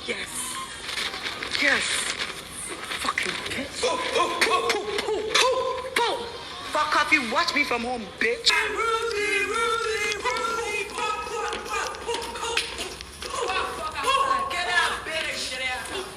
Yes. Yes. Fucking bitch. Who? Fuck off, you watch me from home, bitch. Get out, bitch.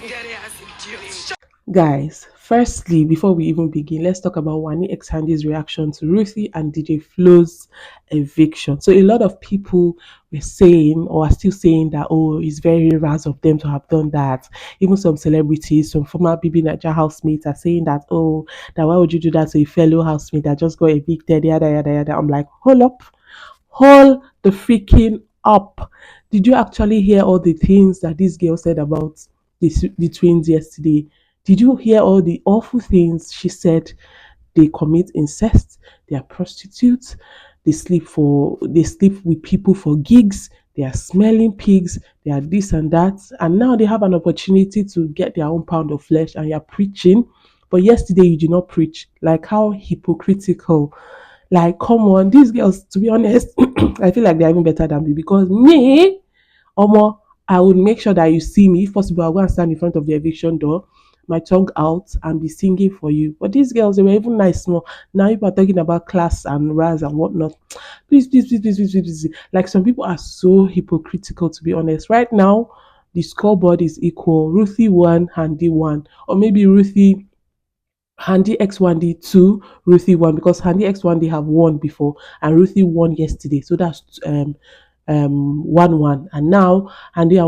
Get out, idiot. Guys, firstly, before we even begin, let's talk about Wanni X Handi's reaction to Rhuthee and DJ Flo's eviction. So a lot of people were saying or are still saying that, oh, it's very rare of them to have done that. Even some celebrities, some former Bbnaija housemates are saying that, oh, that why would you do that to a fellow housemate that just got evicted, yada yada yada. I'm like, hold up, hold the freaking up. Did you actually hear all the things that this girl said about the twins yesterday? Did you hear all the awful things she said? They commit incest, they are prostitutes, they sleep with people for gigs, they are smelling pigs, they are this and that, and now they have an opportunity to get their own pound of flesh and you're preaching. But yesterday you did not preach. Like, how hypocritical. Like, come on, these girls, to be honest, I feel like they're even better than me because me, Omo, I would make sure that you see me. If possible, I'll go and stand in front of the eviction door, my tongue out, and be singing for you. But these girls, they were even nice more. Now you are talking about class and raz and whatnot. Please, please, please, please, please, please, please. Like, some people are so hypocritical, to be honest. Right now, the scoreboard is equal. Rhuthee 1, Handi 1. Or maybe Rhuthee Handi X1D 2, Rhuthee 1, because Handi X1D have won before and Rhuthee won yesterday. So that's 1-1. And now Handi and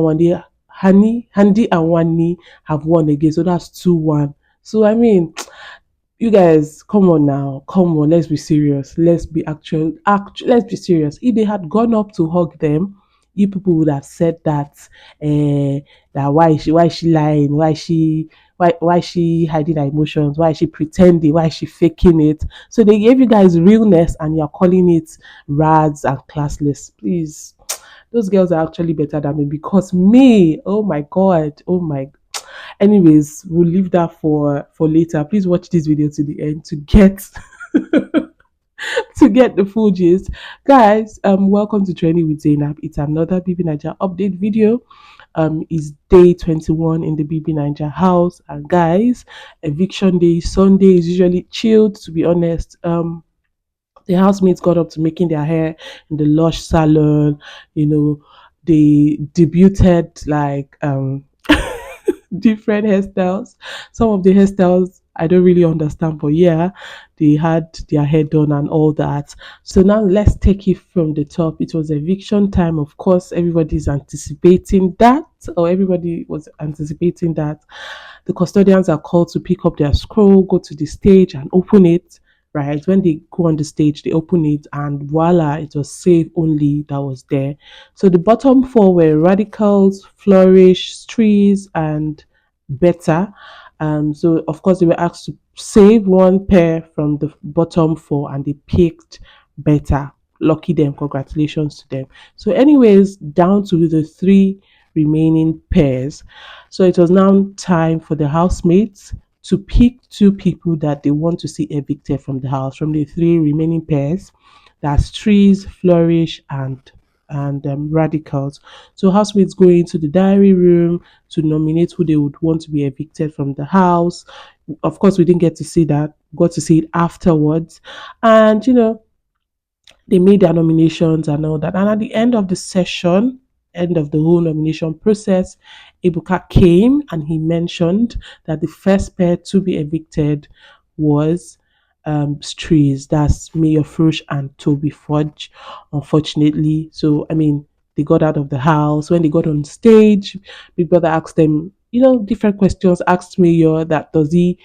Wanni have won again. So that's 2-1. So I mean, you guys, come on now. Come on, let's be serious. Let's be let's be serious. If they had gone up to hug them, you people would have said that that why is she lying? Why is she hiding her emotions? Why is she pretending? Why is she faking it? So they gave you guys realness and you're calling it rads and classless. Please. Those girls are actually better than me because me, oh my god, oh my. Anyways, we'll leave that for later. Please watch this video to the end to get to get the full gist. Guys, welcome to Training with Zainab. It's another Bbnaija update video. Is day 21 in the Bbnaija house. And guys, eviction day, Sunday is usually chilled, to be honest. The housemates got up to making their hair in the Lush salon. You know, they debuted like different hairstyles. Some of the hairstyles I don't really understand, but yeah, they had their hair done and all that. So now let's take it from the top. It was eviction time, of course. Everybody's anticipating that, or everybody was anticipating that. The custodians are called to pick up their scroll, go to the stage, and open it. Right when they go on the stage, they open it, and voila, it was save only that was there. So the bottom four were radicals, flourish, trees, and better. So of course they were asked to save one pair from the bottom four, and they picked better. Lucky them, congratulations to them. So, anyways, down to the three remaining pairs. So it was now time for the housemates to pick two people that they want to see evicted from the house from the three remaining pairs. That's trees, flourish, and radicals. So housemates go into the diary room to nominate who they would want to be evicted from the house. Of course, we didn't get to see that. Got to see it afterwards, and they made their nominations and all that. And at the end of the session, end of the whole nomination process, Ebuka came and he mentioned that the first pair to be evicted was Strees. That's Mayor FROSH and Toby Fudge, unfortunately. So, I mean, they got out of the house. When they got on stage, Big Brother asked them, different questions, asked Mayor that does he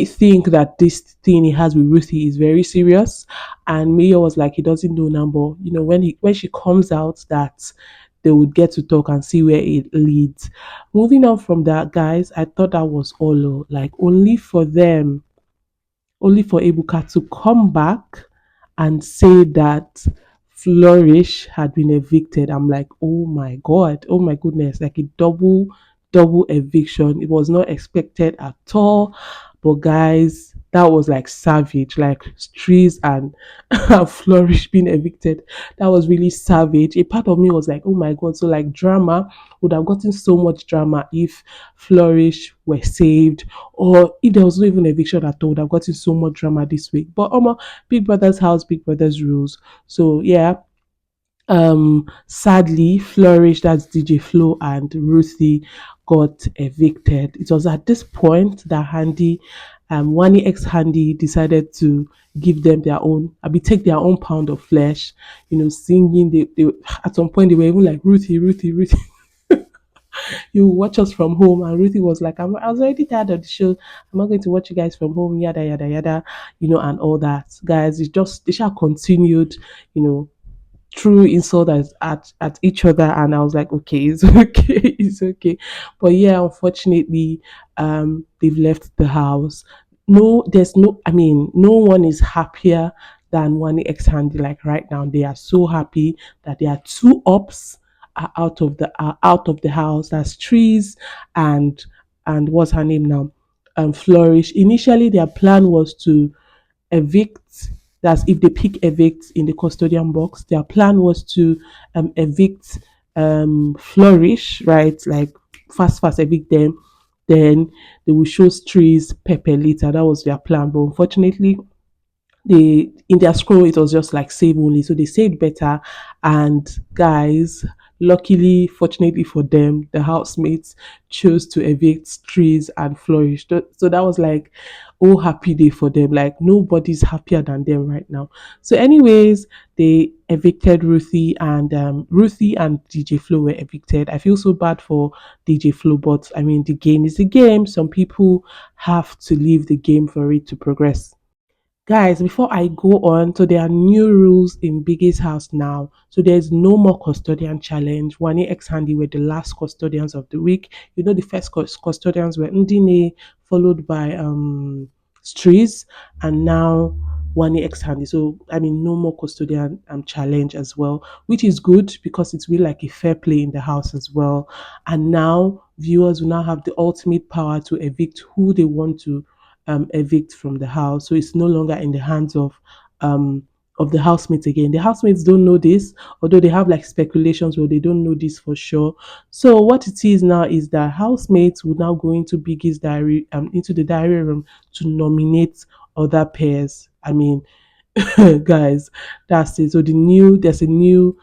think that this thing he has with Rhuthee is very serious? And Mayor was like, he doesn't know number. When she comes out, that they would get to talk and see where it leads. Moving on from that, guys, I thought that was all like only for them, only for Ebuka to come back and say that Flourish had been evicted. I'm like, oh my god, oh my goodness, like a double eviction. It was not expected at all. But guys, that was like savage, like trees and and flourish being evicted. That was really savage. A part of me was like, oh my god, so like drama would have gotten so much drama if flourish were saved, or if there was no even eviction at all, would have gotten so much drama this week. But big brother's house, big brother's rules. So yeah, sadly Flourish, that's DJ Flo, and Rhuthee got evicted. It was at this point that Handi, Wanni ex Handi, decided to give them their own, I mean, take their own pound of flesh, singing. They at some point they were even like, Rhuthee, Rhuthee, Rhuthee, you watch us from home. And Rhuthee was like, I was already tired of the show. I'm not going to watch you guys from home, yada yada yada, and all that. Guys, it's just they shall continued, you know, threw insult at each other, and I was like, okay, it's okay, it's okay. But yeah, unfortunately, they've left the house. No, there's no, I mean, no one is happier than one ex Handy. Like right now, they are so happy that their two ups are out of the house. That's trees and what's her name now? Flourish. Initially their plan was to evict. That's if they pick evict in the custodian box. Their plan was to evict Flourish, right? Like fast evict them. Then they will show trees pepper later. That was their plan. But unfortunately, they in their scroll it was just like save only, so they saved better. And guys, luckily, fortunately for them, the housemates chose to evict trees and flourish. So that was like, oh, happy day for them. Like nobody's happier than them right now. So anyways, they evicted Rhuthee and DJ Flo were evicted. I feel so bad for DJ Flo, but I mean the game is the game. Some people have to leave the game for it to progress. Guys, before I go on, so there are new rules in Biggie's house now. So there's no more custodian challenge. Wanni X Handy were the last custodians of the week. The first custodians were Ndine, followed by Streez, and now Wanni X Handy. So I mean, no more custodian challenge as well, which is good because it's really like a fair play in the house as well. And now viewers will now have the ultimate power to evict who they want to evict from the house. So it's no longer in the hands of the housemates again. The housemates don't know this, although they have like speculations where they don't know this for sure. So what it is now is that housemates will now go into Biggie's diary, into the diary room to nominate other pairs. I mean, guys, that's it. So there's a new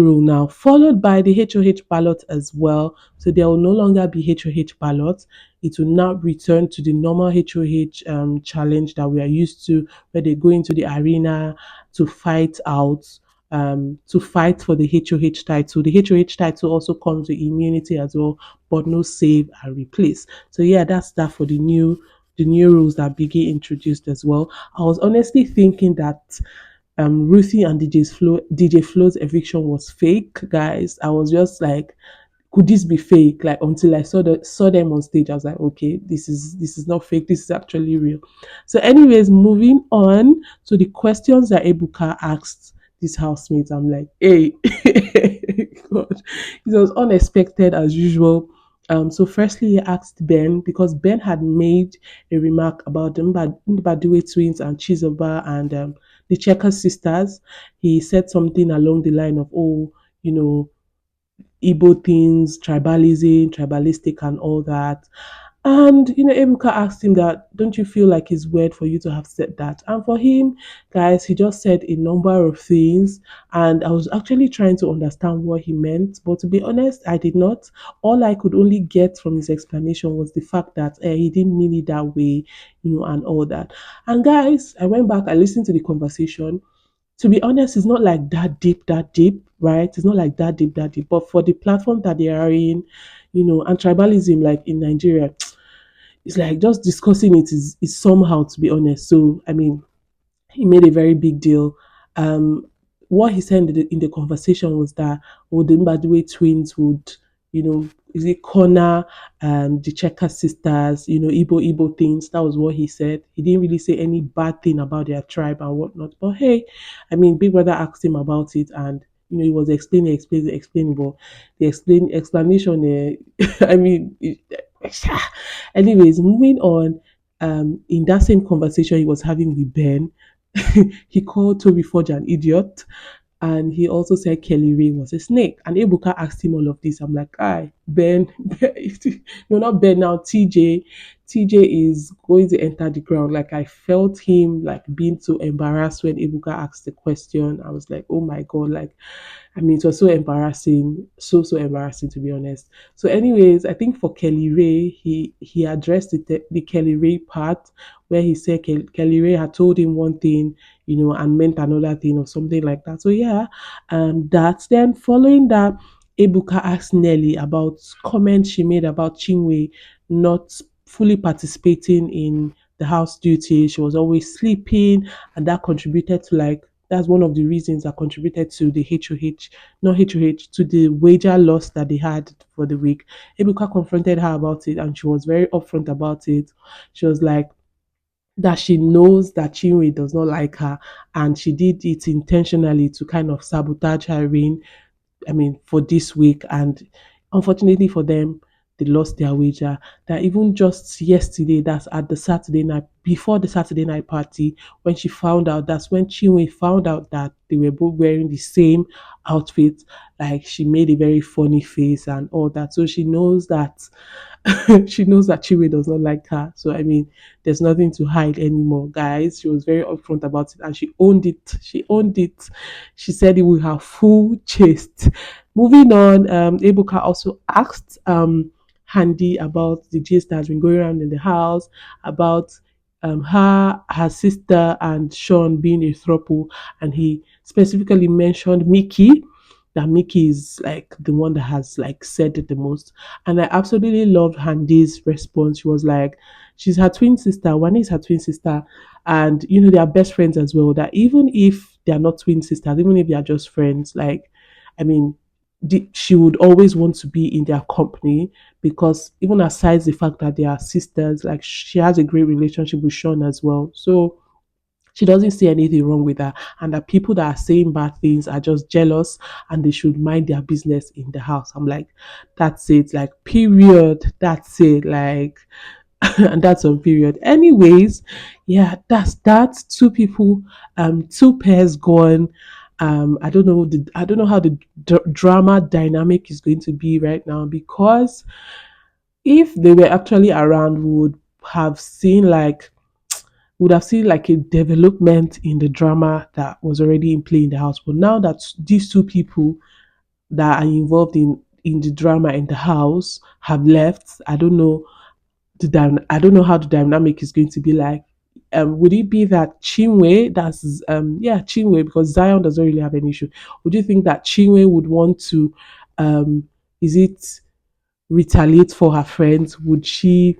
rule now, followed by the HOH ballot as well. So there will no longer be HOH ballot. It will now return to the normal HOH challenge that we are used to, where they go into the arena to fight out, to fight for the HOH title. The HOH title also comes with immunity as well, but no save and replace. So yeah, that's that for the new rules that Biggie introduced as well. I was honestly thinking that Rhuthee and DJ Flo's eviction was fake, guys. I was just like, could this be fake? Like until I saw them on stage, I was like, okay, this is not fake. This is actually real. So, anyways, moving on. So the questions that Ebuka asked these housemates, I'm like, hey, God, it was unexpected as usual. So firstly, he asked Ben because Ben had made a remark about the Mbadiwe twins and Chizoba and the Checker sisters. He said something along the line of, oh, you know, Igbo things, tribalism, tribalistic, and all that. And Ebuka asked him that, don't you feel like it's weird for you to have said that? And for him, guys, he just said a number of things, and I was actually trying to understand what he meant. But to be honest, I did not. All I could only get from his explanation was the fact that he didn't mean it that way, and all that. And guys, I went back, I listened to the conversation. To be honest, it's not like that deep, right? It's not like that deep. But for the platform that they are in, and tribalism, like in Nigeria, it's like just discussing it is somehow, to be honest. So I mean, he made a very big deal. What he said in the conversation was that the Mbadiwe twins would, is it corner the Checker sisters, Igbo things. That was what he said. He didn't really say any bad thing about their tribe and whatnot. But hey, I mean, Big Brother asked him about it, and he was explaining, but the explanation. I mean, anyways, moving on. in that same conversation he was having with Ben, he called Toby Forge an idiot. And he also said Kelly Ray was a snake. And Ebuka asked him all of this. I'm like, "Hi, Ben, no, not Ben now, TJ. TJ is going to enter the ground." Like, I felt him like being so embarrassed when Ebuka asked the question. I was like, oh my God, like, I mean, it was so embarrassing, so embarrassing, to be honest. So, anyways, I think for Kelly Ray, he addressed the Kelly Ray part where he said Kelly Ray had told him one thing, and meant another thing or something like that. So yeah, that then following that, Ebuka asked Nelly about comments she made about Chinwe not fully participating in the house duties. She was always sleeping, and that contributed to, like, that's one of the reasons that contributed to the HOH, not HOH, to the wager loss that they had for the week. Ebuka confronted her about it, and she was very upfront about it. She was like, that she knows that Chinwe does not like her, and she did it intentionally to kind of sabotage her reign, I mean, for this week. And unfortunately for them, they lost their wager. That even just yesterday, that's at the Saturday night, before the Saturday night party, when she found out, that's when Chinwe found out that they were both wearing the same outfit. Like, she made a very funny face and all that. So she knows that she knows that Chinwe does not like her. So I mean, there's nothing to hide anymore, guys. She was very upfront about it, and she owned it. She owned it. She said it with her full chest. Moving on, Ebuka also asked Handi about the gist that has been going around in the house about her sister, and Sean being a throuple, and he specifically mentioned Mickey. That Mickey is like the one that has like said it the most. And I absolutely loved Handi's response. She was like, she's her twin sister. Wanni is her twin sister. And, they are best friends as well. That even if they are not twin sisters, even if they are just friends, like, I mean, she would always want to be in their company, because even aside the fact that they are sisters, like, she has a great relationship with Sean as well. So she doesn't see anything wrong with her, and that people that are saying bad things are just jealous, and they should mind their business in the house. I'm like, that's it, like, period. That's it, like, and that's on period. Anyways, yeah, that's that. Two people, two pairs gone. I don't know how the drama dynamic is going to be right now, because if they were actually around, we would have seen like a development in the drama that was already in play in the house. But now that these two people that are involved in the drama in the house have left, I don't know how the dynamic is going to be like. Would it be that Chinwe, that's Chinwe, because Zion doesn't really have an issue. Would you think that Chinwe would want to, is it retaliate for her friends? Would she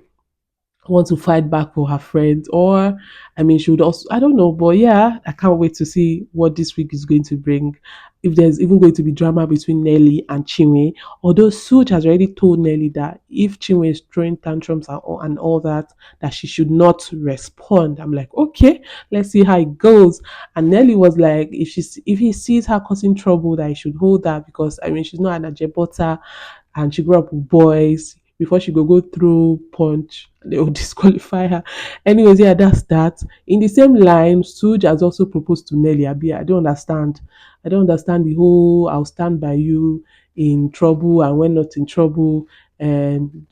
want to fight back for her friends? Or, I mean, she would also, I don't know, but yeah, I can't wait to see what this week is going to bring. If there's even going to be drama between Nelly and Chinwe, although Suj has already told Nelly that if Chinwe is throwing tantrums and all that, that she should not respond. I'm like, okay, let's see how it goes. And Nelly was like, if he sees her causing trouble, that he should hold her, because I mean, she's not an ajebota, and she grew up with boys. Before she go through punch, they will disqualify her. Anyways, yeah, that's that. In the same line, Suj has also proposed to Nelly. Abi, I don't understand. I don't understand the whole "I'll stand by you in trouble and when not in trouble." And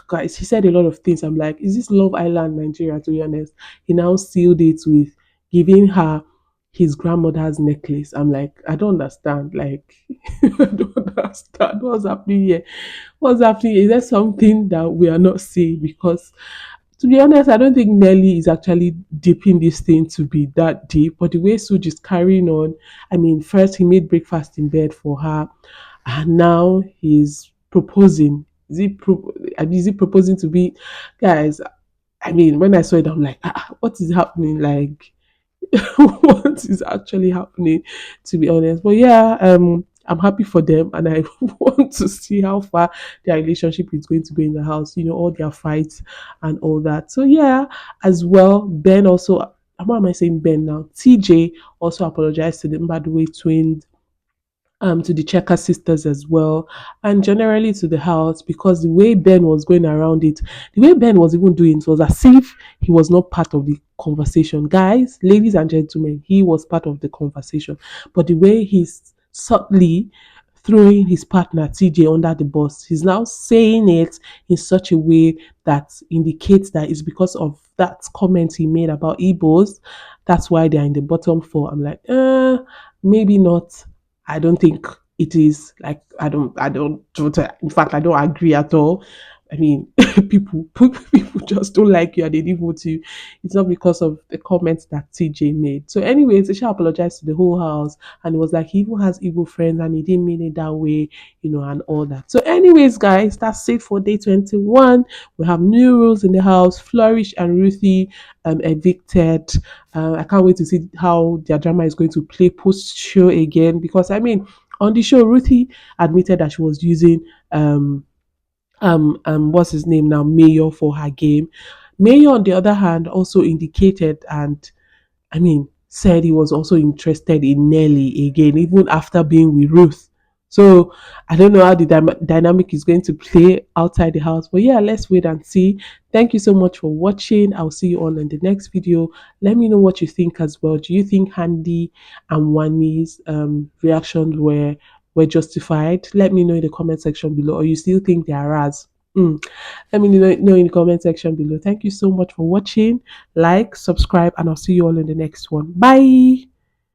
guys, he said a lot of things. I'm like, is this Love Island Nigeria? To be honest, he now sealed it with giving her his grandmother's necklace. I'm like, I don't understand. Like, I don't understand what's happening here. What's happening? Is there something that we are not seeing? Because, to be honest, I don't think Nelly is actually dipping this thing to be that deep. But the way Suj is carrying on, I mean, first he made breakfast in bed for her, and now he's proposing. Is he proposing to be, guys? I mean, when I saw it, I'm like, what is happening? Like, what is actually happening, to be honest. But yeah, I'm happy for them, and I want to see how far their relationship is going to go in the house, all their fights and all that. So yeah, as well, Ben also, how am I saying Ben now? TJ also apologized to the Mbadwe twins, to the Checker sisters as well, and generally to the house, because the way Ben was going around it, the way Ben was even doing it was as if he was not part of the conversation. Guys, ladies and gentlemen, he was part of the conversation, but the way he's subtly throwing his partner TJ under the bus, he's now saying it in such a way that indicates that it's because of that comment he made about Igbos. That's why they're in the bottom four. I'm like, maybe not. I don't think it is. Like, I don't, in fact, I don't agree at all. I mean, people just don't like you and they didn't vote you. It's not because of the comments that TJ made. So, anyways, Tisha apologized to the whole house, and it was like he even has evil friends and he didn't mean it that way, and all that. So, anyways, guys, that's it for day 21. We have new rules in the house. Flourish and Rhuthee evicted. I can't wait to see how their drama is going to play post show again, because I mean, on the show, Rhuthee admitted that she was using what's his name now, Mayor, for her game. Mayor, on the other hand, also indicated and I mean, said he was also interested in Nelly again, even after being with Ruth. So I don't know how the dynamic is going to play outside the house, but yeah, let's wait and see. Thank you so much for watching. I'll see you all in the next video. Let me know what you think as well. Do you think Handi and Wanni's reactions were justified? Let me know in the comment section below. Or you still think they are ras? Let me know in the comment section below. Thank you so much for watching. Like, subscribe, and I'll see you all in the next one. Bye.